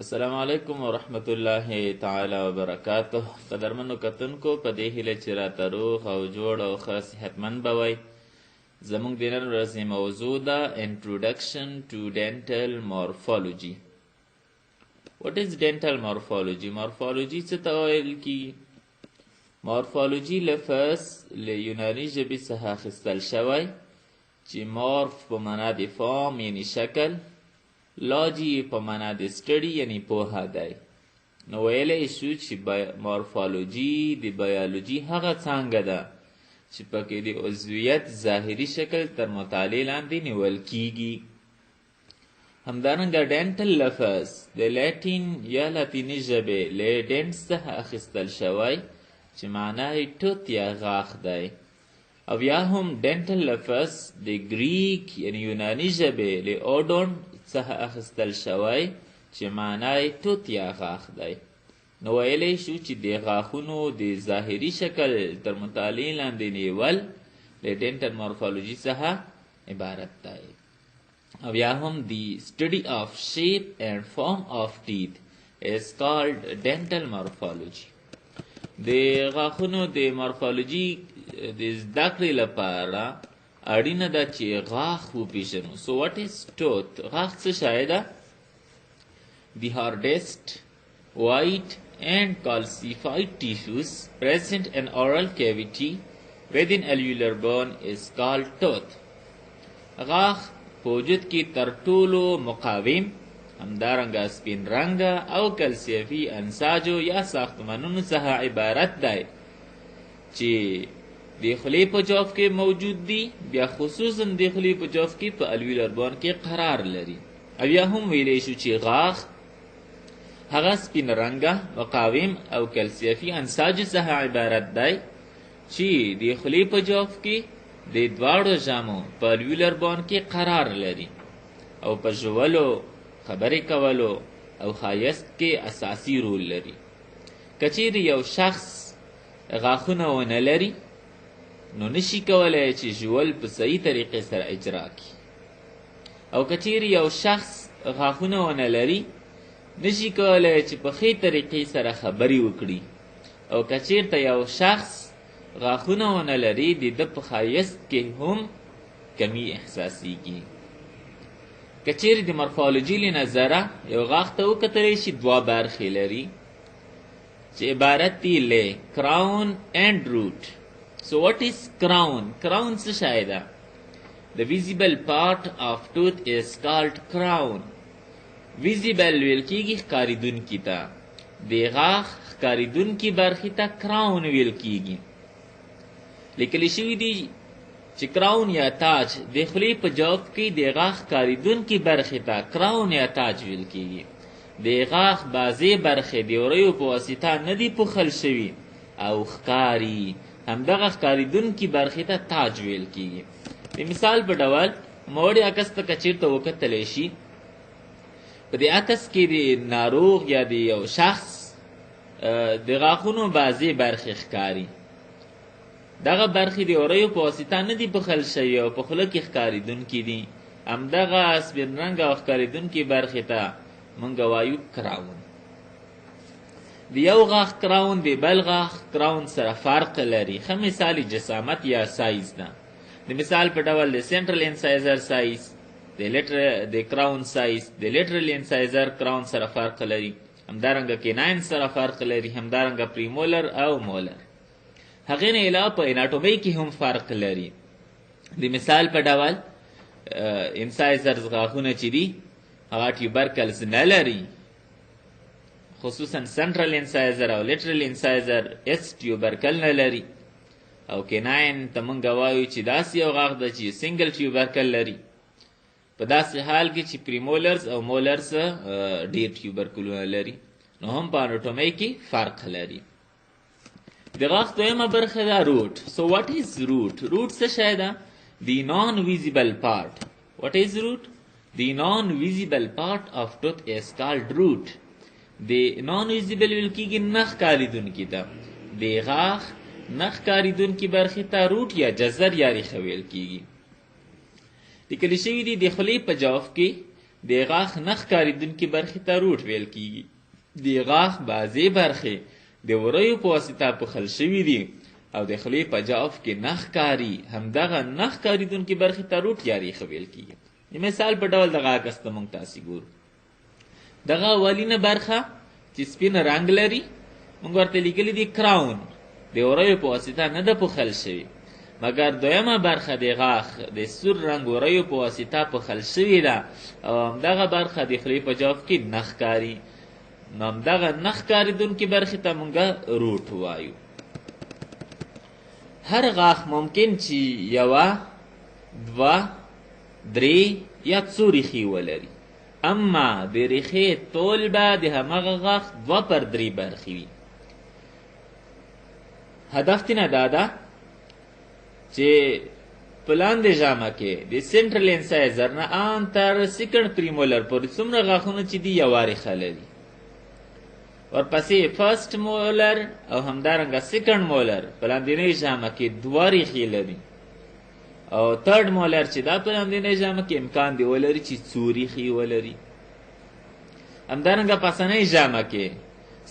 السلام علیکم ورحمت الله تعالی وبرکاته. قدرمنو کتونکو په دې هیله چې راته روغ او جوړ او ښه صحتمند به وئ. زموږ د نن ورځې موضوع ده Introduction to Dental Morphology. What is dental morphology? Morphology څه ته ویل کیږي؟ مورفولوژي لفظ له یوناني ژبې څخه اخیستل شوی چې مورف په معنا د فارم یعنی شکل، لاجی په معنا د سټډي یعنی پوهه دی. نو ویلی شو چې مورفولوژي د بیولوژي هغه څانګه ده چې پکې د عضویت ظاهري شکل تر مطالعې لاندې نیول کیږي. همدارنګه ډینټل لفظ د لاتین یا لاتیني ژبې له ډینټ څخه اخیستل شوی چې معنا یې ټوت یا غاښ دی. او یا هم ډینټل لفظ د ګریک یعنی یوناني ژبې له اودون څخه اخیستل شوی چې معنا یې ټوت یا غاښ دی. نو ویلی شو چې د غاښونو د ظاهري شکل تر مطالعې لاندې نیول له ډینټل مورفولوژي څخه عبارت دی. او یا هم the study of shape and form of teeth is called dental morphology. د غاښونو د مورفولوژي د زده کړې لپاره اړینه ده چې غاښ وپیژنو. So what is tooth? غاښ څه شی ده؟ The hardest, white and calcified tissues present in oral cavity within alveolar bone is called tooth. غاښ په وجود کې تر ټولو مقاوم، همدارنګه سپین رنګه او کلسیفي انساجو یا ساختمانونو څخه عبارت دی چې د خولې په جوف کې موجود دي، بیا خصوصا د خولې په جوف کې په الویولر بون کې قرار لري. او یا هم ویلی شو چې غاښ هغه سپین رنګه، مقاوم او کلسیفي انساجو څخه عبارت دی چې د خولې په جوف کې د دواړو ژامو په الویولر بون کې قرار لري او په ژولو، خبرې کولو او ښایست کې اساسي رول لري. که چیرې یو شخص غاښونه ونه لري نو نشي کولی چې ژول په صحیح طریقې سره اجرا کړي. او که چیرې یو شخص غاښونه ونه لري نشي کولی چې په ښې طریقې سره خبرې وکړي. او که چیرته یو شخص غاښونه ونه لري د ده په ښایست کې هم کمی احساسیږي. که چیرې د مورفولوژي له نظره یو غاښ ته وکتلی شي دوه برخې لري چې عبارت دي له کراون اینډ روټ. So what is crown? Crown څه شی ده؟ The visible part of tooth is called crown. Visible ویل کیږي ښکاریدونکي ته، د غاښ ښکاریدونکي برخې ته کراون ویل کیږي. لیکلی شوي دي چې کراون یا تاج د خولې په جوف کې د غاښ ښکاریدونکي برخې ته کراون یا تاج ویل کیږي. د غاښ بعضې برخې د وریو په واسطه نه دي پوښل شوي او ښکاري، همدغه ښکاریدونکي برخې ته تاج ویل کیږي. د مثال په ډول موړې عکس ته که چېرته وکتلی شي، په دې عکس کې د ناروغ یا د یو شخص د غاښونو بعضې برخې ښکاري. دغه برخې د وریو په واسطه نه دي پوښل شوي او په خوله کې ښکارېدونکي دي. همدغه سپین رنګه او ښکارېدونکي برخې ته موږ وایو کراون. د یو غاښ کراون د بل غاښ کراون سره فرق لري. ښه مثال جسامت یا سایز ده. د مثال په ډول د سینټرل انسایزر سایز، د کراون سایز د لیټرل انسایزر کراون سره فرق لري، همدارنګه کیناین سره فرق لري، همدارنګه پریمولر او مولر. هغې نه علاوه په اناټومۍ کې هم فرق لري. د مثال په ډول انسایزرز غاښونه چې دي هغه ټیوبرکلز نه لري، خصوصا سنټرل انسایزر او لیټرل انسایزر اس ټیوبرکل نه لري. او کیناین ته موږ وایو چې داسې یو غاښ ده چې سنګل ټیوبرکل لري، په داسې حال کې چې پریمولرز او مولرز ډېر ټیوبرکلونه لري. نو هم په اناټومۍ کې فرق لري. د غاښ دویمه برخه ده روټ. So what is root? روټ څه شی ده؟ The non-visible part. What is root? The non-visible part of tooth is called root. د non-visible ویل کېږي نه ښکارېدونکي ته، د غاښ نه ښکارېدونکي برخې ته روټ یا جزر یا ریښه ویل کېږي. لیکلی شوي دي د خولې په جوف کې د غاښ نه ښکارېدونکې برخې ته روټ ویل کیږي. د غاښ بعضې برخې د وریو په واسطه پوښل شوي دي او د خولې په جوف کې نه ښکاري، همدغه نه ښکارېدونکې برخې ته روټ یا ریښه ویل کیږي. د مثال په ډول دغه عکس ته موږ تاسې ګورو. دغه اولینه برخه چې سپین رنګ لري موږ ورته لیکلي دي کراون، د وریو په واسطه نه ده پوښل شوي، مګر دویمه برخه د غاښ د سور رنګ وریو په واسطه پوښل شوې ده او همدغه برخه د خولې په جوف کې نه ښکاري. نو همدغه نه ښکارېدونکې برخې ته موږ روټ وایو. هر غاښ ممکن چې یوه، دوه، درې یا څو ریښې ولري، اما د ریښې طول به د همغه غاښ 2/3 برخې وي. هدف تینه دا ده چې په لاندې ژامه کې د سنټرل انسایزر نه ان تر سیکنډ پریمولر پورې څومره غاښونه چې دي یوه ریښه لري، ورپسې فرست مولر او همدارنګه سیکنډ مولر په لاندنۍ ژامه کې 2 ریښې لري، او ترډ مولر چې دا په لاندنۍ ژامه کې امکان دی ولري چې 4 ریښې ولري. همدارنګه پاسنۍ ژامه کې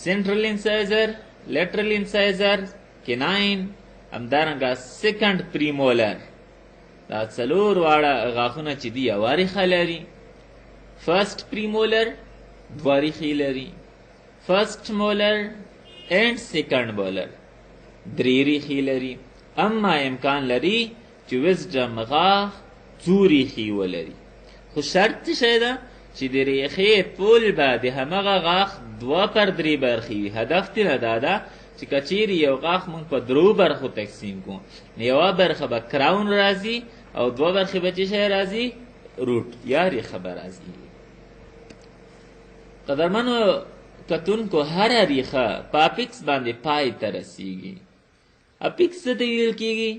سنټرل انسایزر، لیټرل انسایزر، کیناین، همدارنګه سیکنډ پریمولر، دا 4 واړه غاښونه چې دي یوه ریښه لري. فرست پریمولر 2 ریښې لري، فرست مولر اینڈ سیکنډ مولر 3 ریښې لري، اما امکان لري چې وزډم غاښ 4 ریښې ولري. خو شرط څه شی ده چې د ریښې طول به د همغه غاښ 2/3 برخې وي. هدف ترې دا ده چې که چیرې یو غاښ موږ په 3 برخو تقسیم کړو، نو یوه برخه به کراون راځي او 2 برخې به څه شی راځي؟ روټ یا ریښه به راځي. قدرمنو کتونکو، هره ریښه په اپیکس باندې پای ته رسیږي. اپیکس څه ته ویل کیږي؟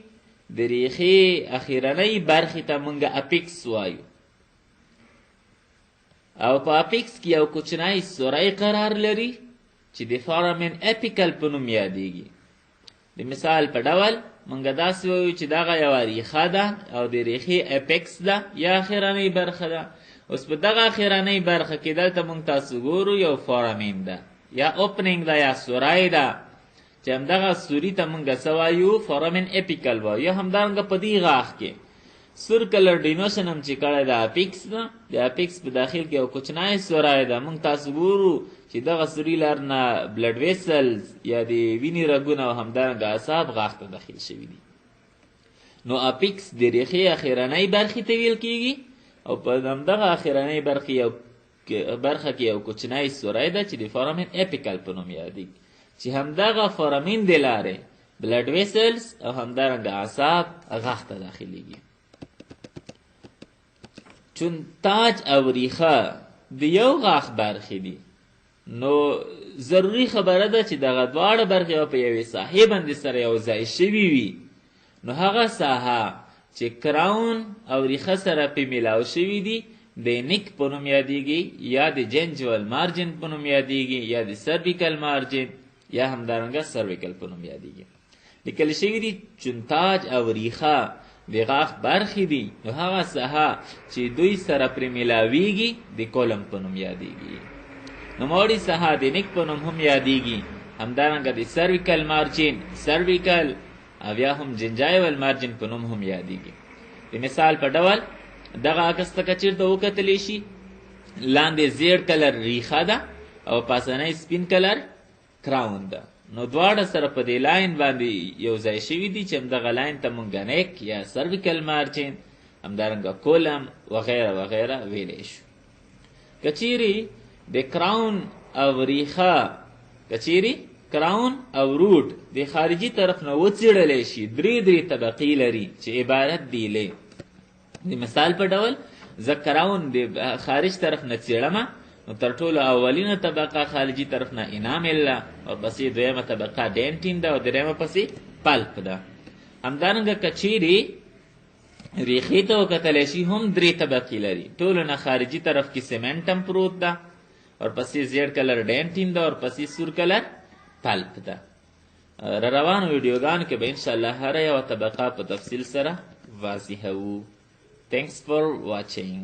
د ریښې اخیرنۍ برخې ته موږ اپیکس وایو، او په اپیکس کې یو کوچنی سوری قرار لري چې د فارامین اپیکل په نوم یادیږي. د مثال په ډول موږ داسې وایو چې دغه یوه ریښه ده او د ریښې اپیکس ده یا اخیرنۍ برخه ده. اوس په دغه اخیرنۍ برخه کې دلته موږ تاسو ګورو یو فارامین ده یا اوپننګ ده یا سوری ده، چې همدغه سوري ته موږ څه وایو؟ فارامین اپیکل وایو. یا همدارنګه په دې غاښ کې سور کلر ډینوشن هم چې کړی د اپیکس ده، د اپیکس په داخل کې یو کوچنی سوری ده. موږ تاسو ګورو چې دغه سوري لار نه بلډ ویسلز یا د وینې رګونه او همدارنګه اعصاب غاښ ته داخل شوي دي. نو اپیکس د ریښې اخیرنۍ برخې ته ویل کیږي او په همدغه اخیرنۍ برخه کې یو کوچنی سوری ده چې د فارامین اپیکل په نوم یادیږي، چې همدغه فارامین د لارې بلډ ویسلز او همدارنګه اعصاب غاښ ته داخلیږي. چون تاج او ریښه د یو غاښ برخې دي، نو ضروري خبره ده چې دغه دواړه برخې په یوې ساحې باندې سره یو ځای شوي وي. نو هغه ساحه چې کراون او ریښه سره پې میلاو شوي دي د نیک په نوم یادیږي، یا د جنجول مارجن په نوم یادیږي، یا د سرویکل مارجن، یا همدارنګه سرویکل په نوم یادیږي. لیکل شوي دي چون تاج او ریښه د غاښ برخې دي، نو هغه ساحه چې دوی سره پرې میلاویږي د کولم په نوم یادیږي. نوموړې ساحه د نیک په نوم هم یادیږي، همدارنګه د سرویکل مارجن، سرویکل او یا هم جنجایول مارجن په نوم هم یادیږي. د مثال په ډول دغه عکس ته که چېرته وکتلی شي، لاندې زیړ کلر ریښه ده او پاسنی سپین کلر کراون ده. نو دواړه سره په دې لاین باندې یو ځای شوي دي چې همدغه لاین ته مونږ نیک یا سرویکل مارجن، همدارنګه کولم وغیره وغیره ویلی شو. که چیرې د کراون او ریښه، که چیرې کراون او روټ د خارجي طرف نه وڅېړلی شي، 3 طبقې لري چې عبارت دی له د مثال په ډول زه کراون د خارج طرف نه څېړمه، نو تر ټولو اولینه طبقه خارجي طرف نه انامل ده، ورپسې دویمه طبقه ډینټین ده او دریمه پسې پلپ ده. همدارنګه که چیرې ریښې ته وکتلی شي هم 3 طبقې لري، ټولو نه خارجي طرف کې سیمنټ هم پروت ده، ورپسې زیړ کلر ډینټین ده، ورپسې سور کلر پلپ ده. را روانو ویډیوګانو کې به انشاءالله هره یوه طبقه په تفصیل سره واضحوو. Thanks for watching.